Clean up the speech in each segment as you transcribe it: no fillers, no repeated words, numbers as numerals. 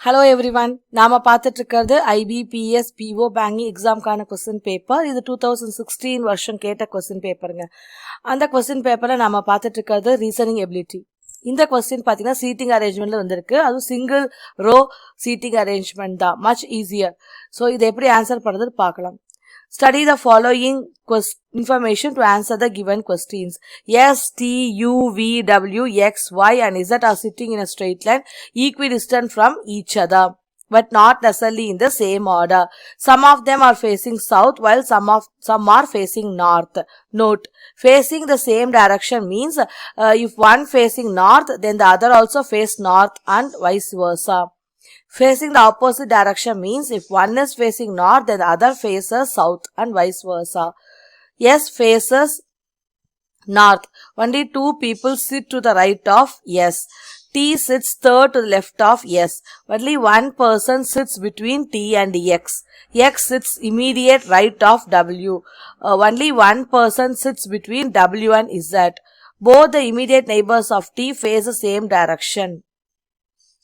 Hello everyone. நாம பார்த்துட்டு இருக்கிறது IBPS PO banking எக்ஸாம்க்கான क्वेश्चन பேப்பர். இது 2016 வருஷம் கேட்ட क्वेश्चन பேப்பருங்க. அந்த क्वेश्चन பேப்பர்ல நாம பார்த்துட்டு இருக்கிறது ரீசனிங் எபிலிட்டி. இந்த क्वेश्चन பாத்தீங்கன்னா சீட்டிங் அரேஞ்ச்மெண்ட்ல வந்திருக்கு. அது சிங்கிள் ரோ சீட்டிங் அரேஞ்ச்மெண்ட் தான். Much easier. சோ இதை எப்படி ஆன்சர் பண்றது பார்க்கலாம். Study the following information to answer the given questions. S, T, U, V, W, X, Y and Z are sitting in a straight line equidistant from each other, but not necessarily in the same order. Some of them are facing south while some are facing north. Note, facing the same direction means if one facing north, then the other also face north and vice versa. Facing the opposite direction means if one is facing north, then the other faces south and vice versa. S faces north. Only two people sit to the right of S. T sits third to the left of S. Only one person sits between T and X. X sits immediate right of W. Only one person sits between W and Z. Both the immediate neighbors of T face the same direction.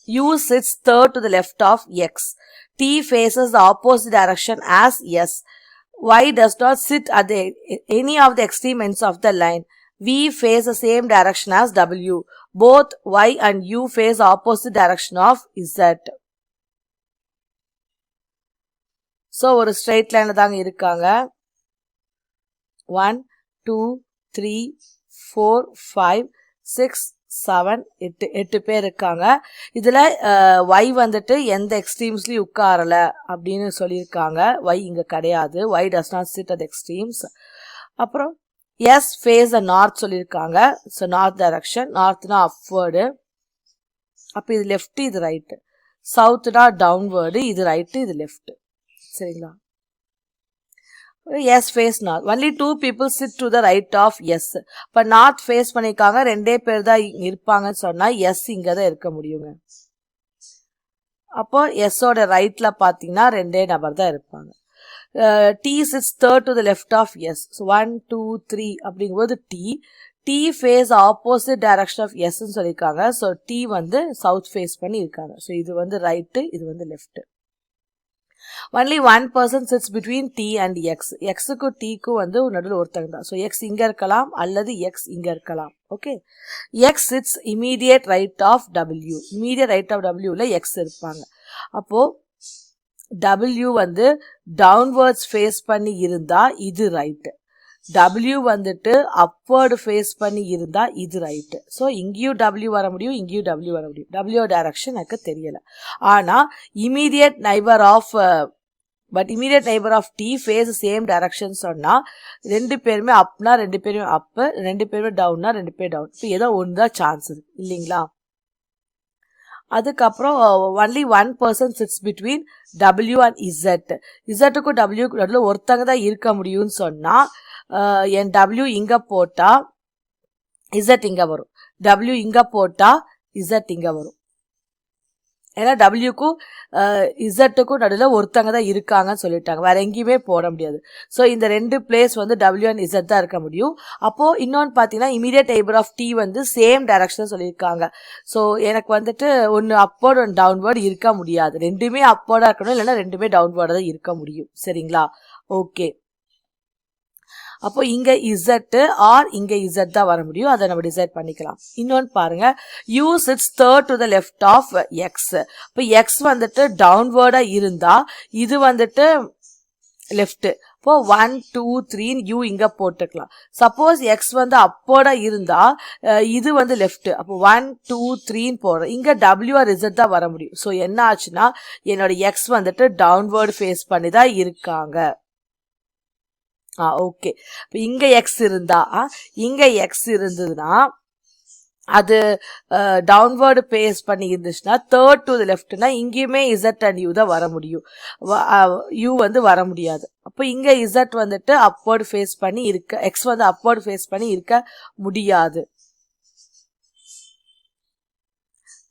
U sits third to the left of X. T faces the opposite direction as S. Y does not sit at any of the extreme ends of the line. V face the same direction as W. Both Y and U face the opposite direction of Z. So, ஒரு straight line தாங்க இருக்காங்க. 1, 2, 3, 4, 5, 6, 7, 8 பேர் இருக்காங்க. இதுல Y வந்துட்டு எந்த எக்ஸ்ட்ரீம்ஸ்லயும் உட்காரல அப்படின்னு சொல்லியிருக்காங்க. Y இங்க கிடையாது. Y does not sit at the extremes. அப்புறம் S face the north சொல்லியிருக்காங்க. So north direction. Northனா upward. அப்ப இது left, இது right. Southனா downward. இது right, இது left. சரிங்களா? S face north. Only two people sit to the right of S. இப்ப north face பண்ணிருக்காங்க. ரெண்டே பேர் தான் இருப்பாங்கன்னு சொன்னா S இங்கதான் இருக்க முடியுங்க. அப்போ S ஓட ரைட்ல பாத்தீங்கன்னா ரெண்டே நபர் தான் இருப்பாங்க. T sits third to the left of S. So 1, 2, 3 அப்படிங்கும்போது T face opposite direction of S ன்னு சொல்லிருக்காங்க. So T வந்து south face பண்ணி இருக்காங்க. So இது வந்து right, இது வந்து left. Only one person sits between T and X. X-க்கு T-க்கு வந்து நடுவுல ஒருத்தங்க தான். So X இங்க இருக்கலாம் அல்லது X இங்க இருக்கலாம். Okay. X sits immediate right of W. Immediate right of W-ல X இருப்பாங்க. அப்போ W வந்து downwards face பண்ணி இருந்தா இது right. W வந்துட்டு upward face பண்ணி இருந்தா இது right. So இங்கேயும் W வர முடியும், இங்கேயும் W வர முடியும். W direction எனக்கு தெரியல. ஆனா immediate neighbor of T face same direction சொன்னா ரெண்டு பேருமே அப்னா ரெண்டு பேருமே அப், ரெண்டு பேருமே டவுன்னா ரெண்டு பேரும் டவுன். இப்போ ஏதோ ஒன்றுதான் சான்ஸ் இருக்கு இல்லைங்களா? அதுக்கப்புறம் only one person sits between W and Z. Z-க்கும் W-க்கும் நடுவில் ஒருத்தங்க தான் இருக்க முடியும்னு சொன்னா என் W இங்க போட்டா Z இங்க வரும். W இங்க போட்டா Z இங்க வரும். ஏன்னா W-க்கும் Z-க்கும் நடுவில் ஒருத்தங்க தான் இருக்காங்கன்னு சொல்லிட்டாங்க. வேற எங்கேயுமே போட முடியாது. ஸோ இந்த ரெண்டு பிளேஸ் வந்து W and Z தான் இருக்க முடியும். அப்போ இன்னொன்று பார்த்தீங்கன்னா இமீடியட் நெய்பர் ஆஃப் T வந்து சேம் டைரக்ஷன் சொல்லியிருக்காங்க. ஸோ எனக்கு வந்துட்டு ஒன்று அப்வர்ட் ஒன்று டவுன்வர்டு இருக்க முடியாது. ரெண்டுமே அப்வர்டா இருக்கணும், இல்லைன்னா ரெண்டுமே டவுன்வர்டா தான் இருக்க முடியும். சரிங்களா? ஓகே. அப்போ இங்க Z ஆர் இங்க Z தான் வர முடியும். அதை நம்ம டிசைட் பண்ணிக்கலாம். இன்னொன்னு பாருங்க, U sits third to the left of X. இப்போ X வந்துட்டு டவுன்வர்டா இருந்தா இது வந்துட்டு லெஃப்ட். இப்போ 1, 2, 3 U இங்க போட்டுக்கலாம். சப்போஸ் X வந்து அப்போர்டா இருந்தா இது வந்து லெஃப்ட். அப்போ 1, 2, 3 போடுறோம். இங்க W ஆர் Z தான் வர முடியும். ஸோ என்ன ஆச்சுன்னா என்னோட X வந்துட்டு டவுன்வர்ட் ஃபேஸ் பண்ணி தான் இருக்காங்க. ஓகே. இப்போ இங்க X இருந்தா இங்க X இருந்ததுன்னா அது டவுன்வர்டு பேஸ் பண்ணி இருந்துச்சுன்னா தேர்ட் டு தி லெஃப்ட்னா இங்கேயுமே Z அண்ட் U தான் வர முடியும். U வந்து வர முடியாது. அப்போ இங்க Z வந்துட்டு அப்வர்டு ஃபேஸ் பண்ணி இருக்க, X வந்து அப்வர்டு ஃபேஸ் பண்ணி இருக்க முடியாது.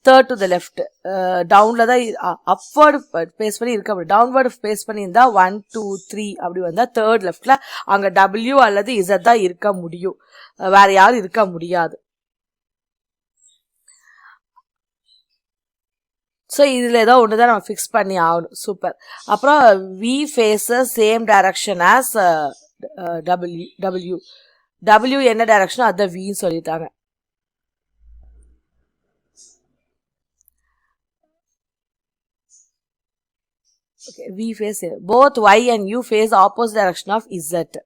தேர்ட் டு த லெஃப்ட் டவுன்ல தான் அப்வர்டு பேஸ் பண்ணி இருக்க முடியும். டவுன்வர்டு பேஸ் பண்ணி இருந்தா 1, 2, 3 அப்படி வந்தா தேர்ட் லெஃப்ட்ல அங்க W அல்லது Z தான் இருக்க முடியும். வேற யாரும் இருக்க முடியாது. ஸோ இதில் ஏதோ ஒன்று தான் நம்ம ஃபிக்ஸ் பண்ணி ஆகணும். சூப்பர். அப்புறம் we faces same direction as W என்ன டைரக்ஷனோ அதை வின்னு சொல்லிட்டாங்க. Okay, V face both Y and U face opposite direction of Z.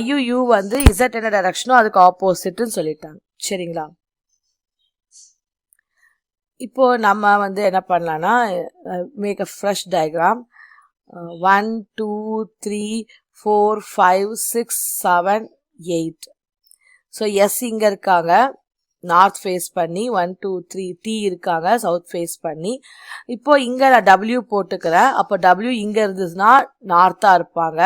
YU வந்து Z என்ன டைரக்ஷனோ அதுக்கு ஆப்போசிட்னு சொல்லிட்டாங்க. சரிங்களா? இப்போ நம்ம வந்து என்ன பண்ணலாம்னா make a fresh diagram. 1 2 3 4 5 6 7 8. So S இங்கே இருக்காங்க நார்த் ஃபேஸ் பண்ணி, 1 2 3 டி இருக்காங்க சவுத் ஃபேஸ் பண்ணி. இப்போ இங்கே நான் டபிள்யூ போட்டுக்கிறேன். அப்போ டபிள்யூ இங்கே இருந்துச்சுன்னா நார்த்தாக இருப்பாங்க,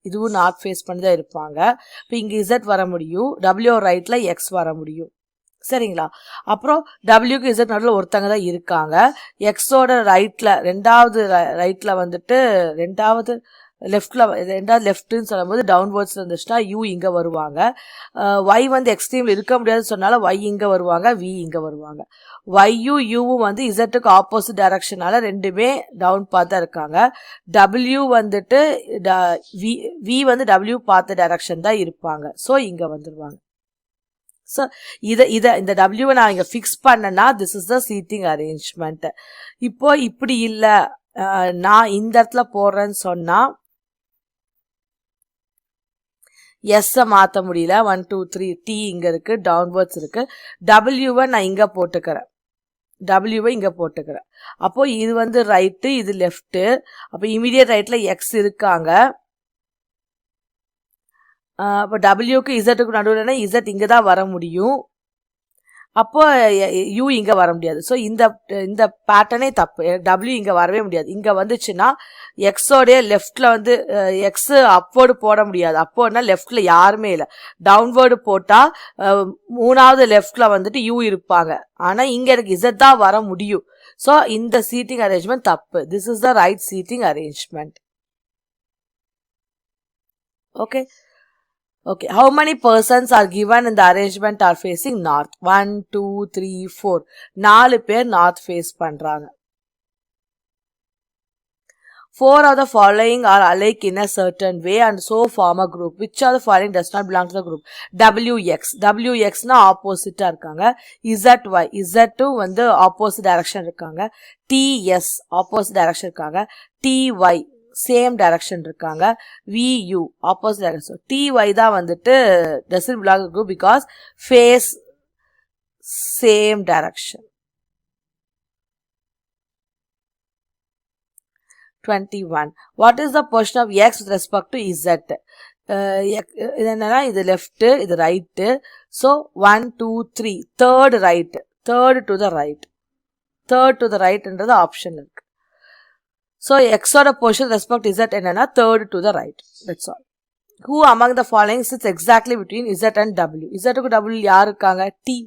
இதுவும் நார்த் ஃபேஸ் பண்ணி தான் இருப்பாங்க. இப்போ இங்கே இசட் வர முடியும், டபிள்யூ ரைட்டில் எக்ஸ் வர முடியும். சரிங்களா? அப்புறம் டபிள்யூக்கு இசட் நடுவில் ஒருத்தங்க தான் இருக்காங்க. எக்ஸோட ரைட்டில் ரெண்டாவது ரைட்டில் வந்துட்டு ரெண்டாவது லெஃப்ட்னு சொல்லும்போது டவுன்வர்ட்ஸ் இருந்துச்சுன்னா யூ இங்கே வருவாங்க. ஒய் வந்து எக்ஸ்ட்ரீமில் இருக்க முடியாதுன்னு சொன்னாலும் ஒய் இங்கே வருவாங்க, வி இங்கே வருவாங்க. ஒய்யும் யூவும் வந்து இசட்டுக்கு ஆப்போசிட் டைரக்ஷனால ரெண்டுமே டவுன் பார்த்து இருக்காங்க. டபிள்யூ வந்துட்டு வி வந்து டபிள்யூ பார்த்த டைரக்ஷன் தான் இருப்பாங்க. ஸோ இங்கே வந்துடுவாங்க. ஸோ இந்த டபிள்யூவை நான் இங்கே ஃபிக்ஸ் பண்ணேன்னா this is the seating arrangement. இப்போ இப்படி இல்லை, நான் இந்த இடத்துல போடுறேன்னு சொன்னால் எஸ்ஸை மாற்ற முடியல. 1 2 3 டி இங்கே இருக்குது, டவுன்வர்ட்ஸ் இருக்குது. டபிள்யூவை நான் இங்கே போட்டுக்கிறேன், டபிள்யூவை இங்கே போட்டுக்கிறேன். அப்போது இது வந்து ரைட்டு, இது லெஃப்ட்டு. அப்போ இமீடியட் ரைட்டில் எக்ஸ் இருக்காங்க. அப்போ டபிள்யூக்கு இசட்டுக்கு நடுவில்னா இசட் இங்கே தான் வர முடியும், அப்போ யூ இங்கே வர முடியாது. ஸோ இந்த பேட்டர்னே தப்பு. டபிள்யூ இங்கே வரவே முடியாது. இங்கே வந்துச்சுன்னா எக்ஸோடைய லெஃப்டில் வந்து எக்ஸு அப்வேர்டு போட முடியாது. அப்போன்னா லெஃப்டில் யாருமே இல்லை. டவுன்வேர்டு போட்டால் மூணாவது லெஃப்டில் வந்துட்டு யூ இருப்பாங்க. ஆனால் இங்கே எனக்கு இசட் தான் வர முடியும். ஸோ இந்த சீட்டிங் அரேஞ்ச்மெண்ட் தப்பு. This is the right seating arrangement. Okay. Okay, how many persons are given in the arrangement are facing north? 1 2 3 4. 4 பேர் north face பண்றாங்க. 4 of the following are alike in a certain way and so form a group. Which of the following does not belong to the group? WX. WX na opposite இருக்காங்க. ZY. Z2 வந்து opposite direction இருக்காங்க. TS opposite direction இருக்காங்க. TY same direction இருக்காங்க. VU opposite direction. TY தான் வந்துட்டு doesn't belong to group because face same direction. 21. What is the position of X with respect to Z? இது என்னன்னா இது left, இது right. So 1 2 3 third right, third to the right, third to the ரைட்ன்றது option இருக்கு. So, X or a position respect Z என்னன்னா third to the right. That's all. Who among the following sits exactly between Z and W? Z க்கு W யார் இருக்காங்க? T.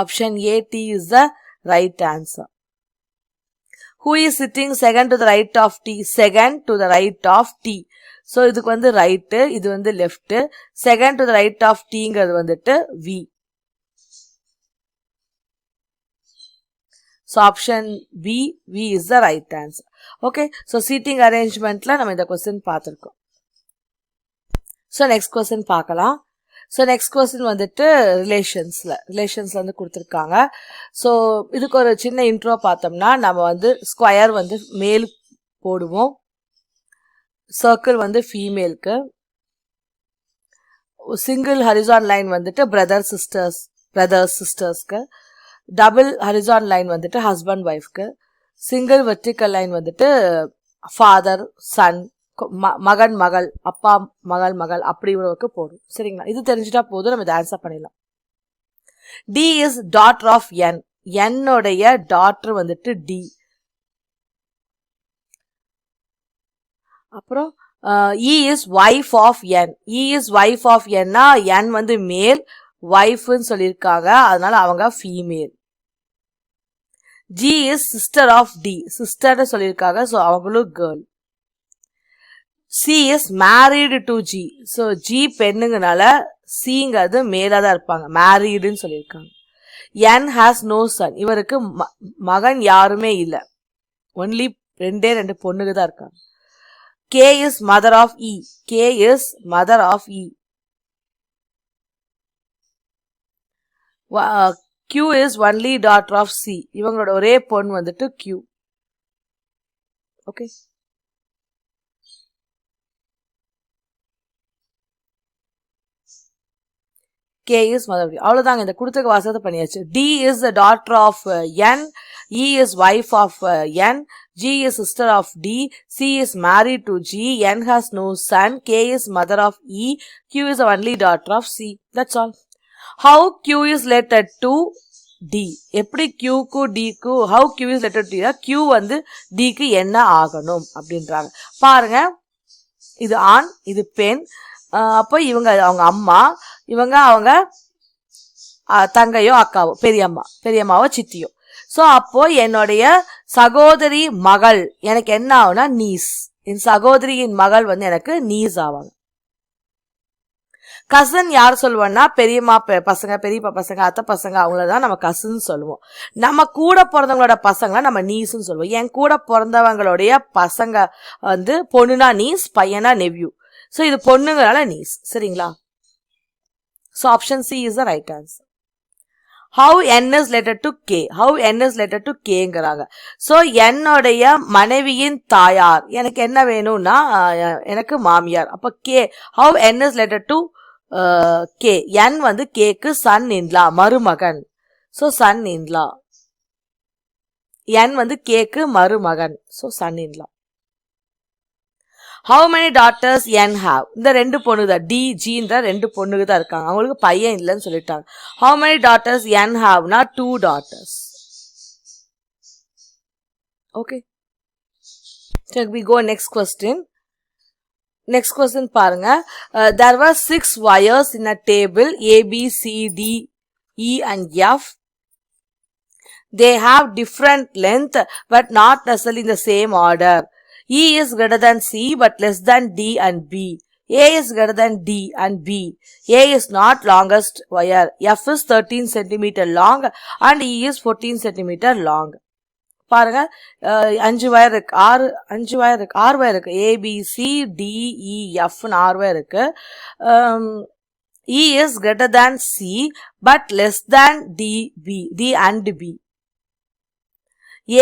Option A, T is the right answer. Who is sitting second to the right of T? Second to the right of T. So, இதுக்கு வந்து right, இது வந்து left. Second to the right of Tங்கிறது வந்துட்டு V. So, option B is the right answer. Okay. So, seating arrangement la நம்ம இந்த question பார்த்திருக்கோம். So, next question பார்க்கலாம். So, next question வந்துட்டு ரிலேஷன்ஸ்ல வந்து கொடுத்துருக்காங்க. ஸோ இதுக்கு ஒரு சின்ன இன்ட்ரோ பார்த்தோம்னா நம்ம வந்து ஸ்கொயர் வந்து மேல் போடுவோம், சர்க்கிள் வந்து ஃபீமேலுக்கு, சிங்கிள் ஹரிசான் லைன் வந்துட்டு பிரதர்ஸ் சிஸ்டர்ஸ்க்கு, டபுள் ஹரிசான் லைன் வந்துட்டு ஹஸ்பண்ட் ஒய்ஃப்க்கு, சிங்கிள் வெர்டிக்கல் லைன் வந்துட்டு ஃபாதர் சன், மகன் மகள், அப்பா மகள் அப்படி இவ்வளவுக்கு போடும். சரிங்களா? இது தெரிஞ்சுட்டா போதும், நம்ம இதை ஆன்சர் பண்ணிடலாம். D is daughter of N. என்னுடைய டாட்டர் வந்துட்டு டி. அப்புறம் E is wife of N. E is wife of என்னா என் வந்து மேல், ஒய்ஃப்னு சொல்லியிருக்காங்க, அதனால அவங்க female. G is sister of D. சிஸ்டர்னு சொல்லியிருக்காங்க, ஸோ அவங்களும் girl. C is married to G. So G பெண்ணுங்கனால Cங்கிறது மேலாக தான் இருப்பாங்க, மேரீடுன்னு சொல்லியிருக்காங்க. N has no son. இவருக்கு மகன் யாருமே இல்ல. Only ரெண்டு பொண்ணுங்க தான் இருக்காங்க. K is mother of E. K is mother of E. Q is only daughter of C. இவங்களோட ஒரே பொண்ணு வந்துட்டு Q. Okay. K is mother of E. அவ்வளவுதாங்க, இந்த கொடுத்துக்க வாசகத்தை பண்ணியாச்சு. D is the daughter of N. E is wife of N. G is sister of D. C is married to G. N has no son. K is mother of E. Q is the only daughter of C. That's all. How Q is related to D? எப்படி Q க்கு D க்கு how Q is related to D? Q வந்து D க்கு என்ன ஆகணும் அப்படின்றாங்க. பாருங்க, இது ஆண், இது பெண். அப்போ இவங்க அவங்க அம்மா, இவங்க அவங்க தங்கையோ அக்காவோ, பெரியம்மாவோ சித்தியோ. சோ அப்போ என்னுடைய சகோதரி மகள் எனக்கு என்ன ஆகும்னா நீஸ். என் சகோதரியின் மகள் வந்து எனக்கு நீஸ் ஆவாங்க. கசன் யார் சொல்லுவோம்னா பெரியம்மா பசங்க, பெரியப்பா பசங்க, அத்தை பசங்க, அவங்களதான் நம்ம கசன் சொல்லுவோம். நம்ம கூட பிறந்தவங்களோட பசங்களை நம்ம நீஸ்ன்னு சொல்லுவோம். என் கூட பிறந்தவங்களுடைய பசங்க வந்து பொண்ணுனா நீஸ், பையனா நெவ்யூ. சோ இது பொண்ணுங்களால நீஸ். சரிங்களா? So option C is the right answer. How N is related to K? How N is related to Kங்கிறாங்க. சோ என்னுடைய மனைவியின் தாயார் எனக்கு என்ன வேணும்னா எனக்கு மாமியார். அப்ப K. How N is related to K? N வந்து K க்கு சன் இன்லா, மருமகன். So son in law. N வந்து K க்கு மருமகன். So son in law. How many daughters N have? இந்த ரெண்டு பொண்ணுங்க தான், D, G ன்ற ரெண்டு பொண்ணுங்க தான் இருக்காங்க. அவங்களுக்கு பையன் இல்லைன்னு சொல்லிட்டாங்க. How many daughters N have? னா 2 daughters. Okay. So we go next question. Next question பாருங்க. There were 6 wires in a table A, B, C, D, E and F. They have different length but not necessarily in the same order. E is greater than C but less than D and B. A is greater than D and B. A is not longest wire. F is 13 cm long and E is 14 cm long. பாருங்க, 5 wire இருக்கு, 6 wire இருக்கு. A, B, C, D, E, F ன்னு 6 wire இருக்கு. E is greater than C but less than D and B.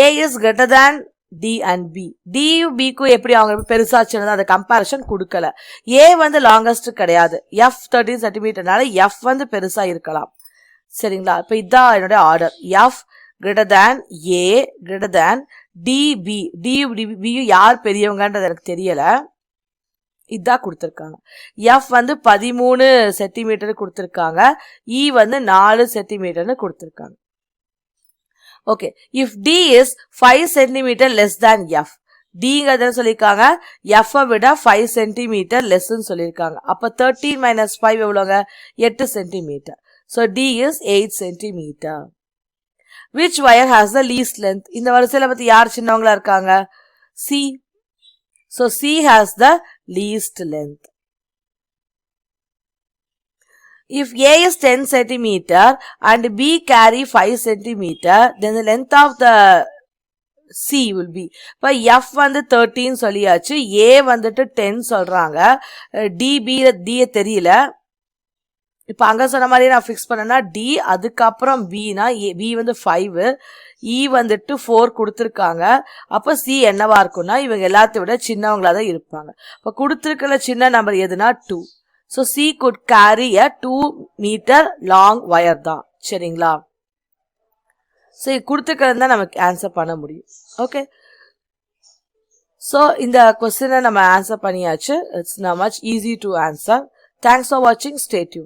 A is greater than D and B. D B க்கு எப்படி அவங்க பெருசா சின்னதா அந்த கம்பேரிஷன் கொடுக்கல. A வந்து லாங்கஸ்ட் கிடையாது. F 13 சென்டிமீட்டர்னால F வந்து பெருசா இருக்கலாம். சரிங்களா? இப்ப இதான் என்னோட order. F greater than A greater than DB. DB யார் பெரியவங்கன்றது எனக்கு தெரியல. இதான் கொடுத்திருக்காங்க. F வந்து 13 சென்டிமீட்டர் கொடுத்திருக்காங்க. E வந்து 4 சென்டிமீட்டர்னு கொடுத்திருக்காங்க. Okay. If D is 5 cm less than F. Dங்கிறத சொல்லிருக்காங்க, F விட 5 cm less ன்னு சொல்லிருக்காங்க. அப்ப 13 minus 5 எவ்வளவுங்க? 8 cm. So D is 8 cm. Which wire has the least length? இந்த வரிசையில பத்தி யார் சின்னவங்களா இருக்காங்க? C. So C has the least length. If A is 10 cm and B carry 5 cm, then the length of the C will be. இப்ப F வந்து 13 சொல்லியாச்சு, A வந்துட்டு 10 சொல்றாங்க, D தெரியல. இப்ப அங்க சொன்ன மாதிரி நான் ஃபிக்ஸ் பண்ணனா D, அதுக்கப்புறம் B னா B வந்து 5, E வந்துட்டு 4 கொடுத்திருக்காங்க. அப்ப C என்னவா இருக்கும்னா இவங்க எல்லாத்தையும் விட சின்னவங்களா தான் இருப்பாங்க. இப்ப கொடுத்திருக்கிற சின்ன நம்பர் எதுனா 2. So C could carry a 2 meter long wire தான். சரிங்களா? So கொடுத்துக்கிறது தான் நமக்கு ஆன்சர் பண்ண முடியும். ஓகே. So இந்த क्वेश्चन நம்ம ஆன்சர் பண்ணியாச்சு. It's not much easy to answer. Thanks for watching. Stay tuned.